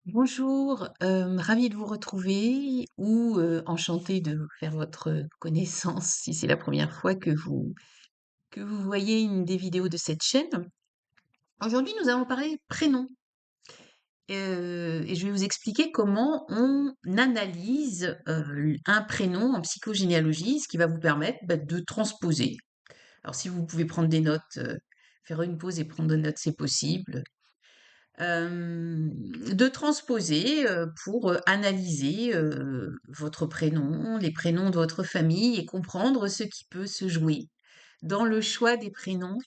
Bonjour, ravie de vous retrouver ou enchantée de faire votre connaissance si c'est la première fois que vous voyez une des vidéos de cette chaîne. Aujourd'hui, nous allons parler prénom, et je vais vous expliquer comment on analyse, un prénom en psychogénéalogie, ce qui va vous permettre, de transposer. Alors si vous pouvez prendre des notes, faire une pause et prendre des notes, c'est possible. De transposer, pour, analyser, votre prénom, les prénoms de votre famille et comprendre ce qui peut se jouer dans le choix des prénoms.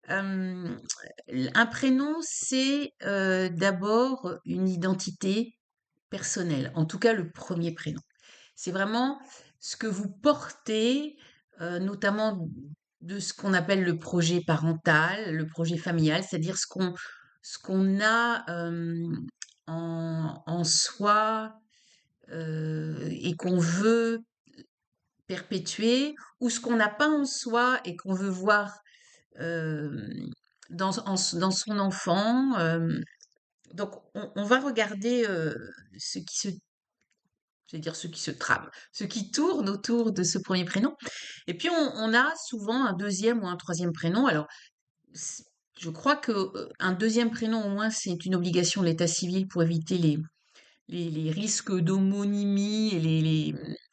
Hem, un prénom, c'est, d'abord une identité personnelle, en tout cas le premier prénom. C'est vraiment ce que vous portez, notamment de ce qu'on appelle le projet parental, le projet familial, c'est-à-dire ce qu'on a, en soi, et qu'on veut perpétuer, ou ce qu'on n'a pas en soi et qu'on veut voir, hem, dans son enfant, donc on va regarder, ce qui se je vais dire ce qui se trame, ce qui tourne autour de ce premier prénom. Et puis on a souvent un deuxième ou un troisième prénom. Alors, c je crois que, un deuxième prénom au moins, c'est une obligation de l'état civil pour éviter les risques d'homonymie et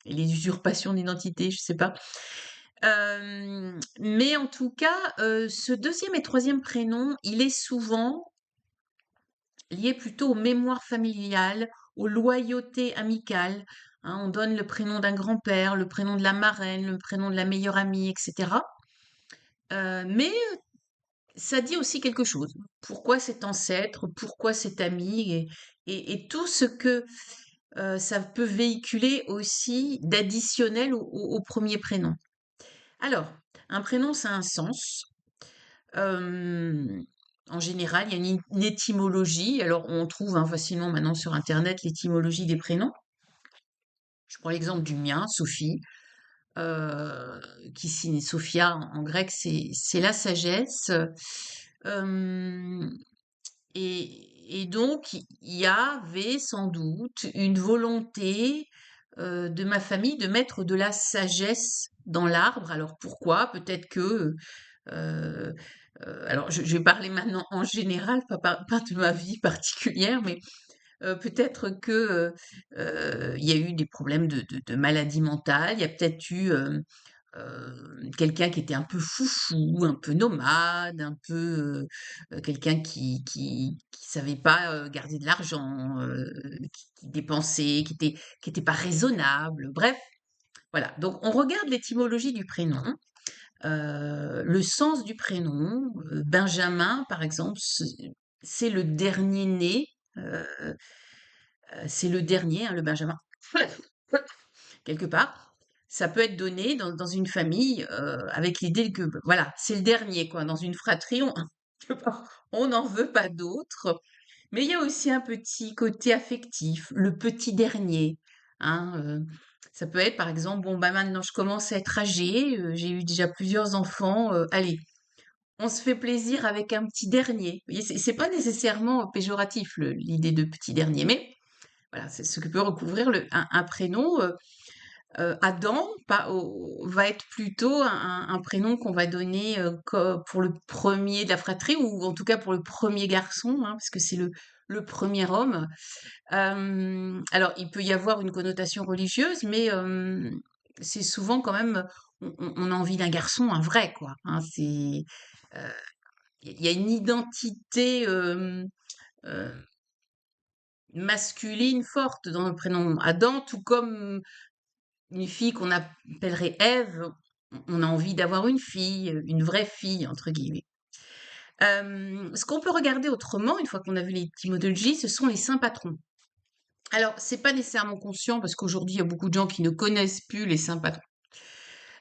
les usurpations d'identité, je sais pas. Mais en tout cas, ce deuxième et troisième prénom, il est souvent lié plutôt aux mémoires familiales, aux loyautés amicales, hein. On donne le prénom d'un grand-père, le prénom de la marraine, le prénom de la meilleure amie, etc. Mais ça dit aussi quelque chose. Pourquoi cet ancêtre? Pourquoi cet ami? Et tout ce que ça peut véhiculer aussi d'additionnel au premier prénom. Alors, un prénom, ça a un sens. Hem, En général, il y a une étymologie. Alors, on trouve, hein, facilement maintenant sur internet l'étymologie des prénoms. Je prends l'exemple du mien, Sophie, heu, qui signe Sophia en grec, c'est la sagesse. Hem et donc il y avait sans doute une volonté, de ma famille de mettre de la sagesse dans l'arbre. Alors pourquoi? Peut-être que, heu alors je vais parler maintenant en général, pas de ma vie particulière, mais peut-être que, il y a eu des problèmes de maladie mentale. Il y a peut-être eu, quelqu'un qui était un peu foufou, un peu nomade, un peu, quelqu'un qui savait pas, garder de l'argent, qui dépensait, qui était pas raisonnable. Bref, voilà. Donc on regarde l'étymologie du prénom, le sens du prénom. Benjamin, par exemple, c'est le dernier né, heu c'est le dernier, hein, le benjamin, quelque part. Ça peut être donné dans une famille, avec l'idée que, voilà, c'est le dernier, quoi. Dans une fratrie, on on n'en veut pas d'autres. Mais il y a aussi un petit côté affectif, le petit dernier, hein. Ça peut être, par exemple, bon, bah, maintenant je commence à être âgée, j'ai eu déjà plusieurs enfants, allez, on se fait plaisir avec un petit dernier. Vous voyez, c'est pas nécessairement péjoratif, l'idée de petit dernier, mais voilà, c'est ce que peut recouvrir un prénom. Adam va être plutôt un prénom qu'on va donner, pour le premier de la fratrie, ou en tout cas pour le premier garçon, hein, parce que c'est le premier homme. Alors, il peut y avoir une connotation religieuse, mais c'est souvent quand même, on a envie d'un garçon, un vrai, quoi, hein. Euh, il y a une identité masculine forte dans le prénom Adam, tout comme une fille qu'on appellerait Ève, on a envie d'avoir une fille, une vraie fille, entre guillemets. Ce qu'on peut regarder autrement, une fois qu'on a vu l'étymologie, ce sont les saints patrons. Alors, c'est pas nécessairement conscient parce qu'aujourd'hui, il y a beaucoup de gens qui ne connaissent plus les saints patrons.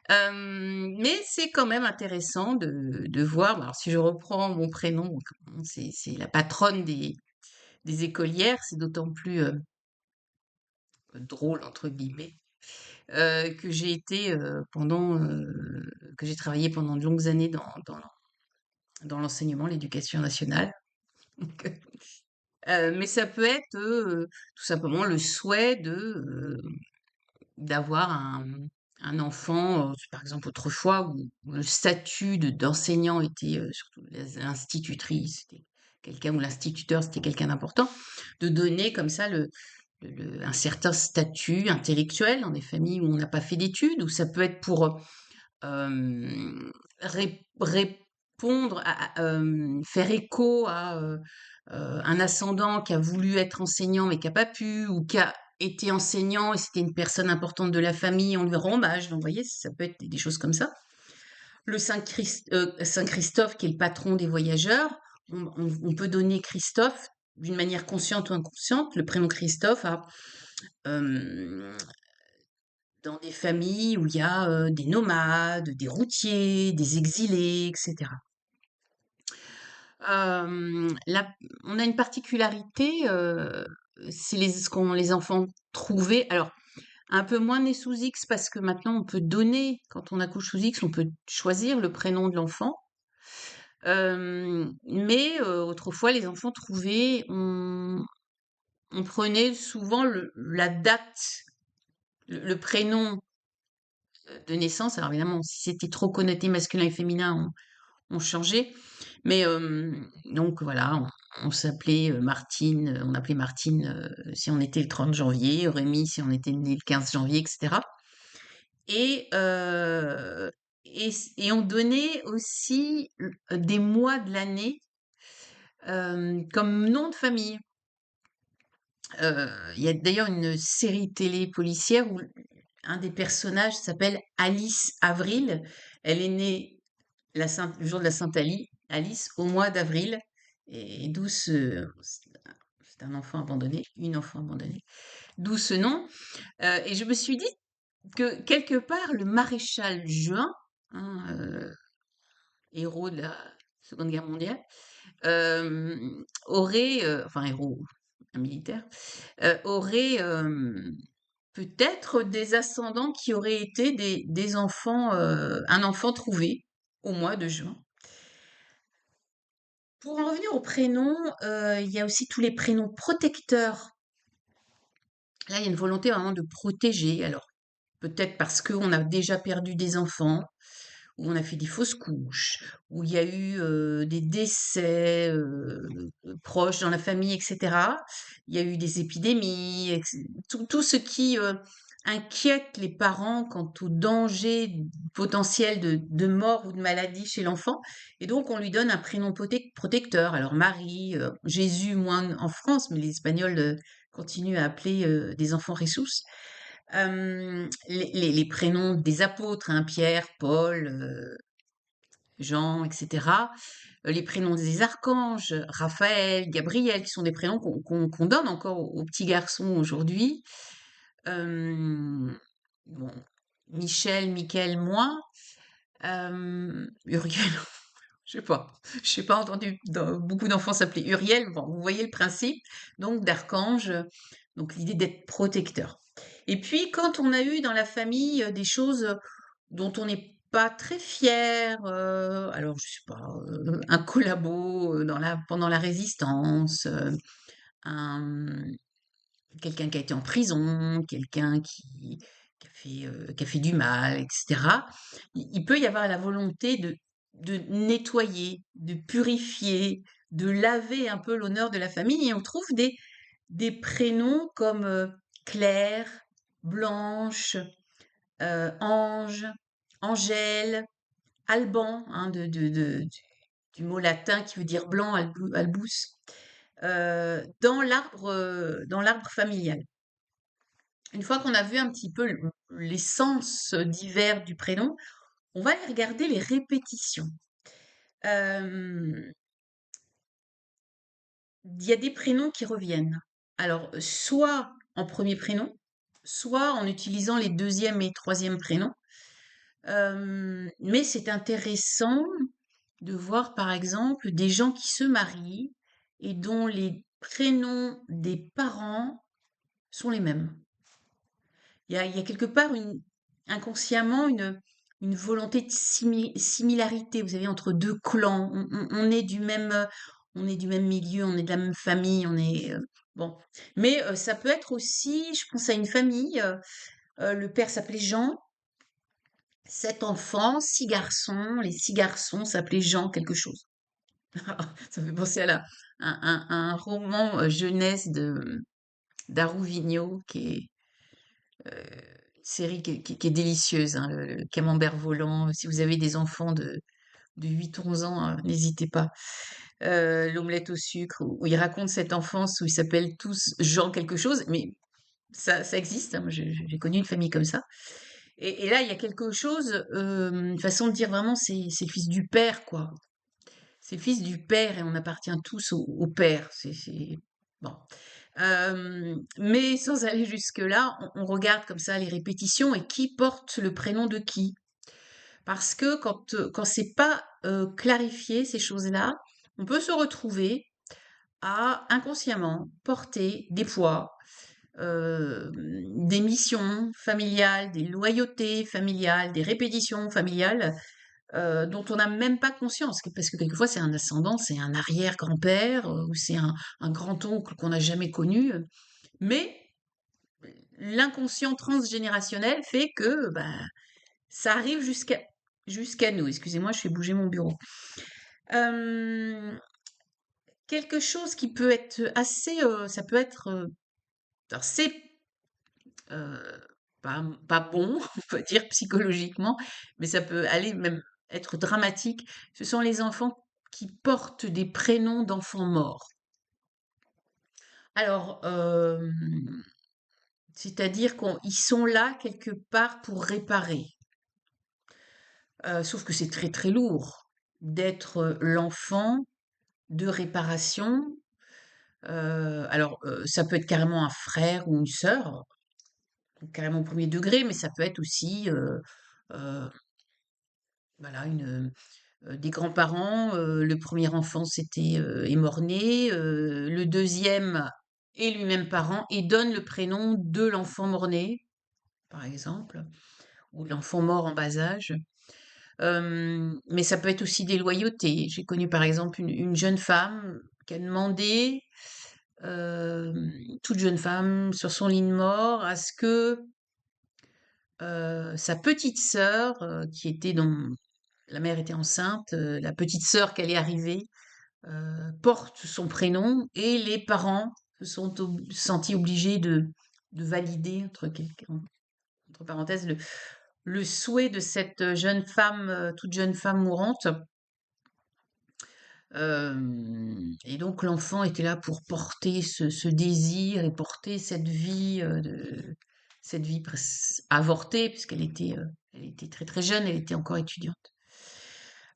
Mais c'est quand même intéressant de voir. Alors, si je reprends mon prénom, c'est la patronne des écolières, c'est d'autant plus drôle, entre guillemets, que j'ai été que j'ai travaillé pendant de longues années dans l'enseignement, l'éducation nationale. Donc, Mais ça peut être, tout simplement le souhait d'avoir un enfant, par exemple autrefois où le statut d'enseignant était, surtout l'institutrice, c'était quelqu'un ou l'instituteur, c'était quelqu'un d'important, de donner comme ça un certain statut intellectuel dans des familles où on n'a pas fait d'études, ou ça peut être pour répondre faire écho à un ascendant qui a voulu être enseignant mais qui a pas pu, ou qui a été enseignant et c'était une personne importante de la famille, on lui rend hommage. Donc, vous voyez, ça peut être des choses comme ça. Le Saint Christophe, qui est le patron des voyageurs, on peut donner Christophe d'une manière consciente ou inconsciente, le prénom Christophe à euh, dans des familles où il y a des nomades, des routiers, des exilés, etc. Là, on a une particularité, c'est ce qu'ont les enfants trouvés. Alors, un peu moins né sous X parce que maintenant on peut donner, quand on accouche sous X, on peut choisir le prénom de l'enfant. Mais autrefois, les enfants trouvés, on prenait souvent la date, le prénom de naissance. Alors évidemment, si c'était trop connoté masculin et féminin, on changeait. Mais donc voilà, on s'appelait Martine, on appelait Martine si on était le 30 janvier, Rémi si on était né le 15 janvier, etc. Et, et on donnait aussi des mois de l'année comme nom de famille. Il y a d'ailleurs une série télé policière où un des personnages s'appelle Alice Avril. Elle est née le jour de la Alice, au mois d'avril, et d'où c'est un enfant abandonné, une enfant abandonnée, d'où ce nom. Et je me suis dit que quelque part, le maréchal Juin, hein, héros de la Seconde Guerre mondiale, aurait, enfin héros, un militaire, aurait peut-être des ascendants qui auraient été des enfants, un enfant trouvé au mois de juin. Pour en revenir aux prénoms, il y a aussi tous les prénoms protecteurs. Là, il y a une volonté vraiment de protéger. Alors, peut-être parce qu'on a déjà perdu des enfants, où on a fait des fausses couches, où il y a eu des décès proches dans la famille, etc. Il y a eu des épidémies, tout ce qui inquiète les parents quant au danger potentiel de mort ou de maladie chez l'enfant. Et donc, on lui donne un prénom protecteur. Alors, Marie, Jésus, moins en France, mais les Espagnols continuent à appeler des enfants Jesús. Les prénoms des apôtres, hein, Pierre, Paul, Jean, etc. Les prénoms des archanges, Raphaël, Gabriel, qui sont des prénoms qu'on donne encore aux petits garçons aujourd'hui. Bon, Michel, Michael, moins. Uriel, je sais pas entendu beaucoup d'enfants s'appeler Uriel. Bon, vous voyez le principe, donc d'archange, donc l'idée d'être protecteur. Et puis, quand on a eu dans la famille des choses dont on n'est pas très fier, alors je sais pas, un collabo pendant la Résistance, un, quelqu'un qui a été en prison, quelqu'un qui a fait du mal, etc. Il peut y avoir la volonté de nettoyer, de purifier, de laver un peu l'honneur de la famille, et on trouve des prénoms comme Claire, Blanche, Ange, Angèle, Alban, hein, du mot latin qui veut dire blanc, albus, dans l'arbre familial. Une fois qu'on a vu un petit peu les sens divers du prénom, on va aller regarder les répétitions. Il y a des prénoms qui reviennent. Alors, soit en premier prénom, soit en utilisant les deuxième et troisième prénoms. Mais c'est intéressant de voir, par exemple, des gens qui se marient et dont les prénoms des parents sont les mêmes. Il y a quelque part inconsciemment une volonté de similarité, vous savez, entre deux clans. On est du même, on est du même milieu, on est de la même famille, on est bon. Mais ça peut être aussi, je pense à une famille, le père s'appelait Jean, 7 enfants, 6 garçons, les 6 garçons s'appelaient Jean quelque chose. Ça me fait penser à un roman jeunesse de d'Arou Vigneault qui est une série qui est délicieuse, hein, le Camembert volant. Si vous avez des enfants de 8-11 ans, n'hésitez pas. L'omelette au sucre, où il raconte cette enfance où ils s'appellent tous Jean quelque chose, mais ça existe, hein, moi j'ai connu une famille comme ça. Et là, il y a quelque chose, une façon de dire vraiment, c'est le fils du père, quoi. C'est le fils du père et on appartient tous au père. Bon. Mais sans aller jusque-là, on regarde comme ça les répétitions et qui porte le prénom de qui. Parce que quand c'est pas clarifié, ces choses-là, on peut se retrouver à inconsciemment porter des poids, des missions familiales, des loyautés familiales, des répétitions familiales dont on n'a même pas conscience, parce que quelquefois c'est un ascendant, c'est un arrière-grand-père ou c'est un grand-oncle qu'on n'a jamais connu, mais l'inconscient transgénérationnel fait que bah, ça arrive jusqu'à nous. Excusez-moi, je fais bouger mon bureau. Euh, Quelque chose qui peut être assez, ça peut être, alors c'est euh, pas bon, on peut dire psychologiquement, mais ça peut aller même être dramatique. Ce sont les enfants qui portent des prénoms d'enfants morts. Alors, c'est-à-dire qu'ils sont là quelque part pour réparer. Sauf que c'est très très lourd d'être l'enfant de réparation. Alors, ça peut être carrément un frère ou une sœur, donc carrément au premier degré, mais ça peut être aussi euh, voilà, des grands-parents. Le premier enfant est mort-né, le deuxième est lui-même parent et donne le prénom de l'enfant mort-né, par exemple, ou de l'enfant mort en bas âge. Mais ça peut être aussi des loyautés. J'ai connu par exemple une jeune femme qui a demandé, euh, toute jeune femme sur son lit de mort, à ce que sa petite sœur, qui était dans la mère était enceinte, la petite sœur qu'elle est arrivée porte son prénom et les parents se sont sentis obligés de valider, entre parenthèses, le souhait de cette jeune femme, toute jeune femme mourante. Et donc l'enfant était là pour porter ce désir et porter cette vie avortée, puisqu'elle était très très jeune, elle était encore étudiante.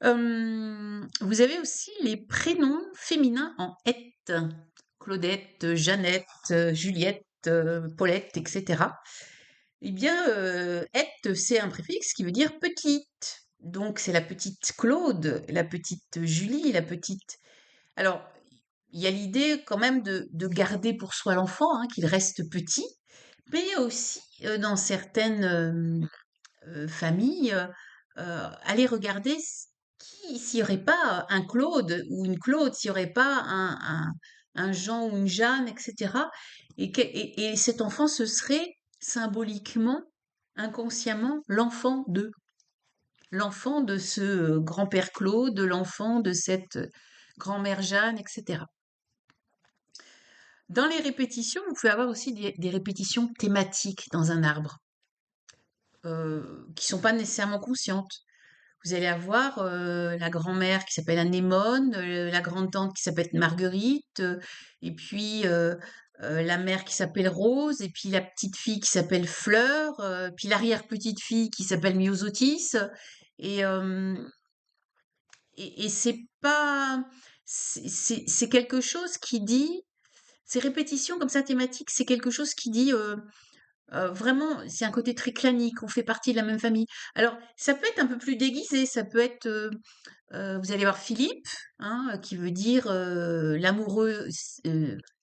Vous avez aussi les prénoms féminins en ette. Claudette, Jeannette, Juliette, Paulette, etc. Eh bien, ette, c'est un préfixe qui veut dire petite. Donc, c'est la petite Claude, la petite Julie, la petite. Alors, il y a l'idée quand même de garder pour soi l'enfant, hein, qu'il reste petit, mais il y a aussi, dans certaines familles, aller regarder s'il n'y aurait pas un Claude ou une Claude, s'il n'y aurait pas un Jean ou une Jeanne, etc. Et cet enfant, ce serait symboliquement, inconsciemment, l'enfant de ce grand-père Claude, l'enfant de cette grand-mère Jeanne, etc. Dans les répétitions, vous pouvez avoir aussi des répétitions thématiques dans un arbre, qui sont pas nécessairement conscientes. Vous allez avoir la grand-mère qui s'appelle Anémone, la grande-tante qui s'appelle Marguerite, et puis la mère qui s'appelle Rose, et puis la petite fille qui s'appelle Fleur, puis l'arrière-petite fille qui s'appelle Myosotis. Et, euh, et c'est pas, c'est quelque chose qui dit, ces répétitions comme ça thématiques, c'est quelque chose qui dit vraiment, c'est un côté très clanique, on fait partie de la même famille. Alors, ça peut être un peu plus déguisé, ça peut être, vous allez voir Philippe, hein, qui veut dire l'amoureux,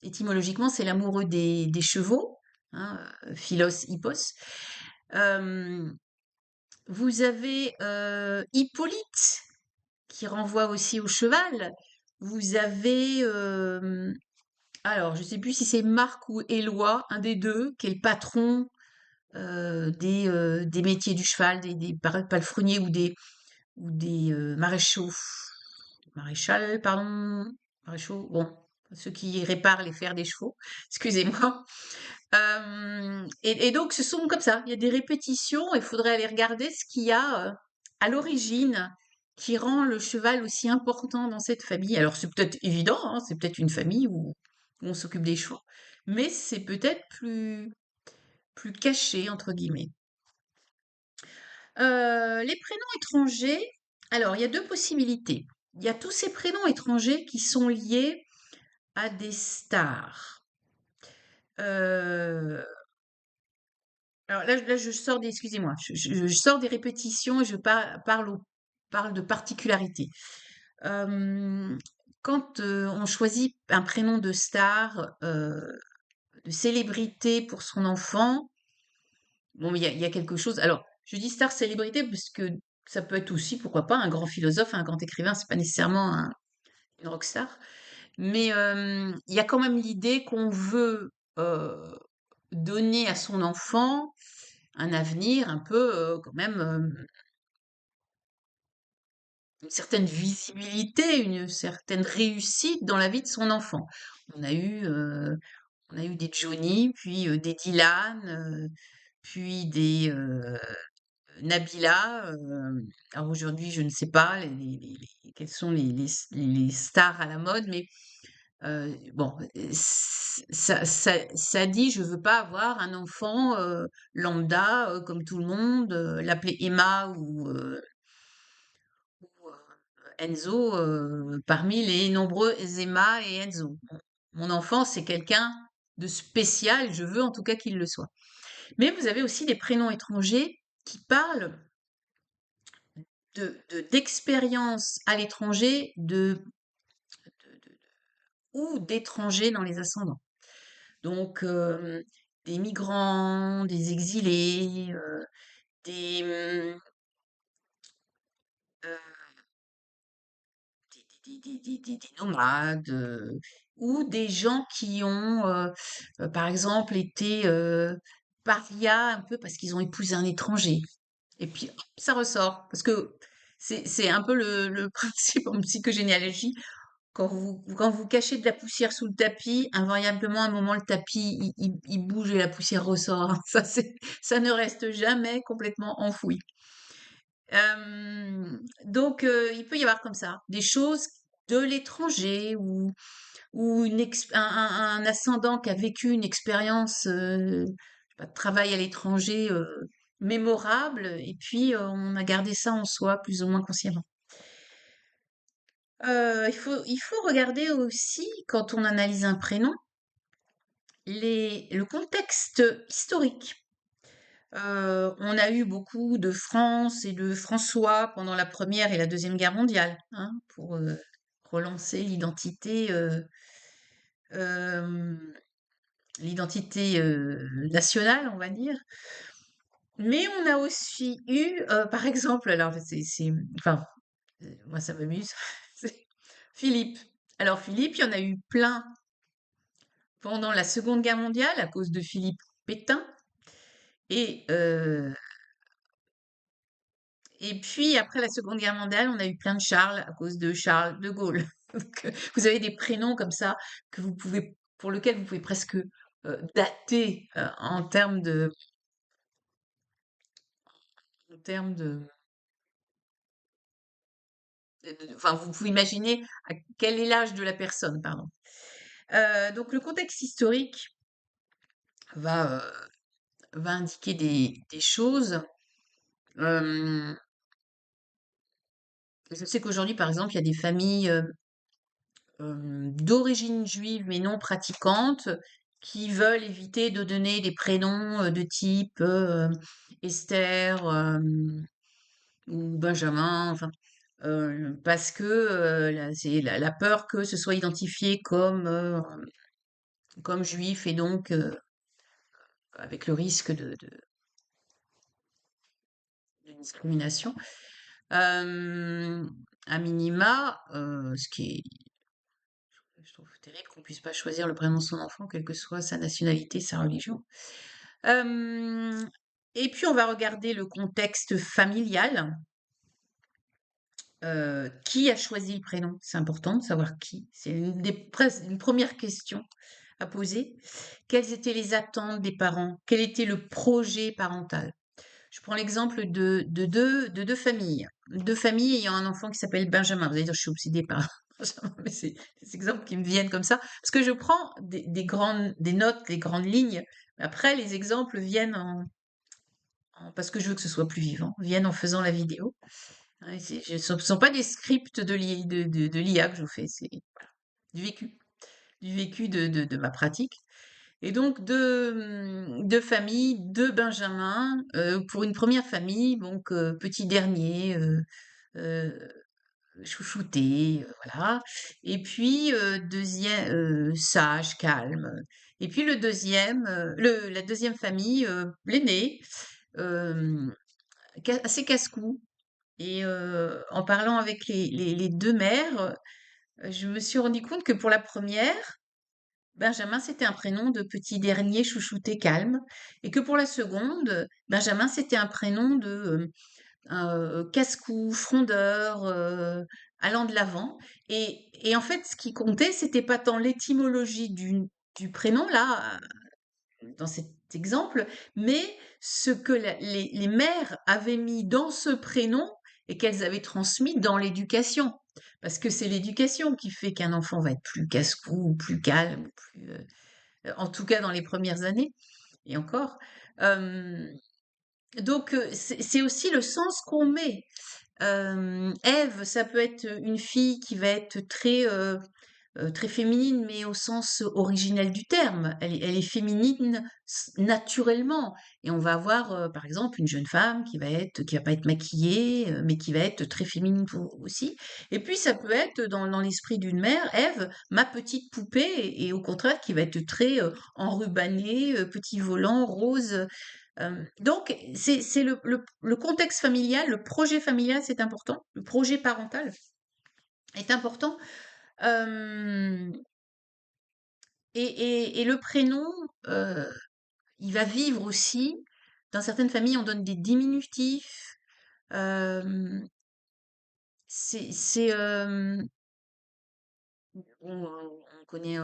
étymologiquement, c'est l'amoureux des chevaux, hein, philos, hippos. Euh, Vous avez Hippolyte, qui renvoie aussi au cheval. vous avez, alors je sais plus si c'est Marc ou Éloi, un des 2, qui est le patron, des métiers du cheval, des palefreniers ou des maréchaux, maréchal, pardon, maréchaux, bon, ceux qui réparent les fers des chevaux, excusez-moi. Et donc, ce sont comme ça, il y a des répétitions, il faudrait aller regarder ce qu'il y a à l'origine qui rend le cheval aussi important dans cette famille. Alors, c'est peut-être évident, hein, c'est peut-être une famille où on s'occupe des chevaux, mais c'est peut-être plus caché, entre guillemets. Les prénoms étrangers, alors il y a deux possibilités. Il y a tous ces prénoms étrangers qui sont liés à des stars. Euh, alors là, je sors des, excusez-moi, je sors des répétitions et je parle de particularité. Euh, Quand on choisit un prénom de star, de célébrité pour son enfant, bon, il y a quelque chose. Alors, je dis star célébrité parce que ça peut être aussi, pourquoi pas, un grand philosophe, un grand écrivain. C'est pas nécessairement une rockstar, mais il y a quand même l'idée qu'on veut donner à son enfant un avenir un peu quand même une certaine visibilité, une certaine réussite dans la vie de son enfant. On a eu euh, on a eu des Johnny, puis des Dylan, puis des Nabila. Alors aujourd'hui, je ne sais pas quelles sont les stars à la mode, mais bon, ça dit, je veux pas avoir un enfant lambda comme tout le monde, l'appeler Emma ou Enzo parmi les nombreux Emma et Enzo. Bon, mon enfant, c'est quelqu'un de spécial, je veux en tout cas qu'il le soit. Mais vous avez aussi des prénoms étrangers qui parlent d'expériences à l'étranger ou d'étrangers dans les ascendants. Donc, des migrants, des exilés, des, des nomades, ou des gens qui ont, par exemple, été parias un peu parce qu'ils ont épousé un étranger. Et puis, hop, ça ressort. Parce que c'est un peu le principe en psychogénéalogie. Quand vous cachez de la poussière sous le tapis, invariablement, à un moment, le tapis, il bouge et la poussière ressort. Ça ne reste jamais complètement enfoui. Donc, il peut y avoir comme ça des choses de l'étranger ou un ascendant qui a vécu une expérience je sais pas, de travail à l'étranger mémorable, et puis on a gardé ça en soi plus ou moins consciemment. Il faut regarder aussi, quand on analyse un prénom, le contexte historique. On a eu beaucoup de France et de François pendant la Première et la Deuxième Guerre mondiale, hein, pour relancer euh, l'identité nationale, on va dire. Mais on a aussi eu, par exemple, alors enfin, moi ça m'amuse, c'est Philippe. Alors Philippe, il y en a eu plein pendant la Seconde Guerre mondiale à cause de Philippe Pétain. Et, euh, et puis après la Seconde Guerre mondiale, on a eu plein de Charles à cause de Charles de Gaulle. Donc, vous avez des prénoms comme ça pour lesquels vous pouvez presque dater en termes de, enfin, vous pouvez imaginer quel est l'âge de la personne, pardon. Donc le contexte historique va, euh, va indiquer des choses. Euh, je sais qu'aujourd'hui, par exemple, il y a des familles d'origine juive mais non pratiquantes qui veulent éviter de donner des prénoms de type Esther ou Benjamin, enfin, parce que c'est la peur que ce soit identifié comme juif et donc avec le risque de discrimination. À minima, ce qui est terrible qu'on puisse pas choisir le prénom de son enfant, quelle que soit sa nationalité, sa religion. Euh, et puis, on va regarder le contexte familial. Qui a choisi le prénom? C'est important de savoir qui. C'est une première question à poser. Quelles étaient les attentes des parents? Quel était le projet parental? Je prends l'exemple de deux familles. Deux familles ayant un enfant qui s'appelle Benjamin. Vous allez dire, je suis obsédée par Benjamin, mais c'est des exemples qui me viennent comme ça. Parce que je prends des notes, des grandes lignes. Après, les exemples viennent parce que je veux que ce soit plus vivant, viennent en faisant la vidéo. Ouais, ce ne sont pas des scripts de l'IA que je vous fais, c'est voilà, du vécu, du vécu de ma pratique. Et donc, deux familles, deux Benjamins, pour une première famille, donc petit dernier, euh, chouchouté, voilà. Et puis, deuxième, sage, calme. Et puis, la deuxième famille, l'aîné, euh, assez casse-cou. Et en parlant avec les deux mères, je me suis rendu compte que pour la première, Benjamin, c'était un prénom de petit dernier chouchouté calme, et que pour la seconde, Benjamin, c'était un prénom de casse-cou, frondeur, allant de l'avant. Et en fait, ce qui comptait, c'était pas tant l'étymologie du prénom, là, dans cet exemple, mais ce que les mères avaient mis dans ce prénom et qu'elles avaient transmis dans l'éducation. Parce que c'est l'éducation qui fait qu'un enfant va être plus casse-cou, ou plus calme, ou plus, en tout cas dans les premières années, et encore. Euh, donc, c'est aussi le sens qu'on met. Ève, ça peut être une fille qui va être très féminine, mais au sens originel du terme. Elle est féminine naturellement. Et on va avoir, par exemple, une jeune femme qui va pas être maquillée, mais qui va être très féminine aussi. Et puis, ça peut être dans l'esprit d'une mère, Ève, ma petite poupée, et au contraire, qui va être très enrubannée, petit volant, rose. Donc, c'est le contexte familial, le projet familial, c'est important. Le projet parental est important. Euh, et le prénom, euh, il va vivre aussi. Dans certaines familles, on donne des diminutifs. Euh, c'est, on connaît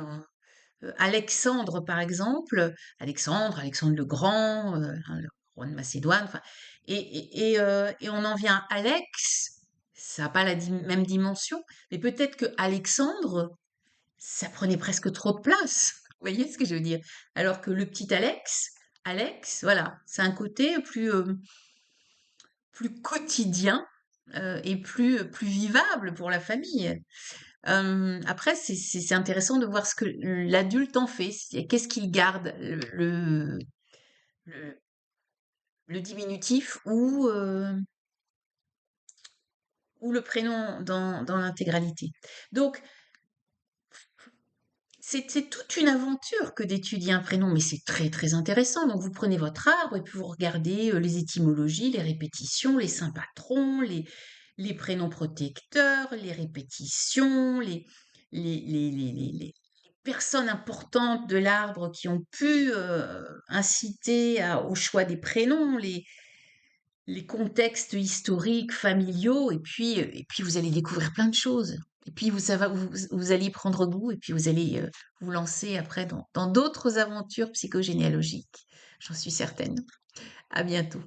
Alexandre, par exemple. Alexandre le Grand, hein, le roi de Macédoine. Enfin, et on en vient à Alex. Ça n'a pas la même dimension, mais peut-être que Alexandre, ça prenait presque trop de place. Vous voyez ce que je veux dire? Alors que le petit Alex, voilà, c'est un côté plus quotidien et plus vivable pour la famille. Après, c'est intéressant de voir ce que l'adulte en fait. Qu'est-ce qu'il garde, le, le diminutif ou le prénom dans l'intégralité. Donc, c'est toute une aventure que d'étudier un prénom, mais c'est très très intéressant. Donc vous prenez votre arbre et puis vous regardez les étymologies, les répétitions, les saints patrons, les prénoms protecteurs, les répétitions, les personnes importantes de l'arbre qui ont pu inciter au choix des prénoms, les contextes historiques, familiaux, et puis vous allez découvrir plein de choses. Et puis vous allez y prendre goût, et puis vous allez vous lancer après dans d'autres aventures psychogénéalogiques. J'en suis certaine. À bientôt.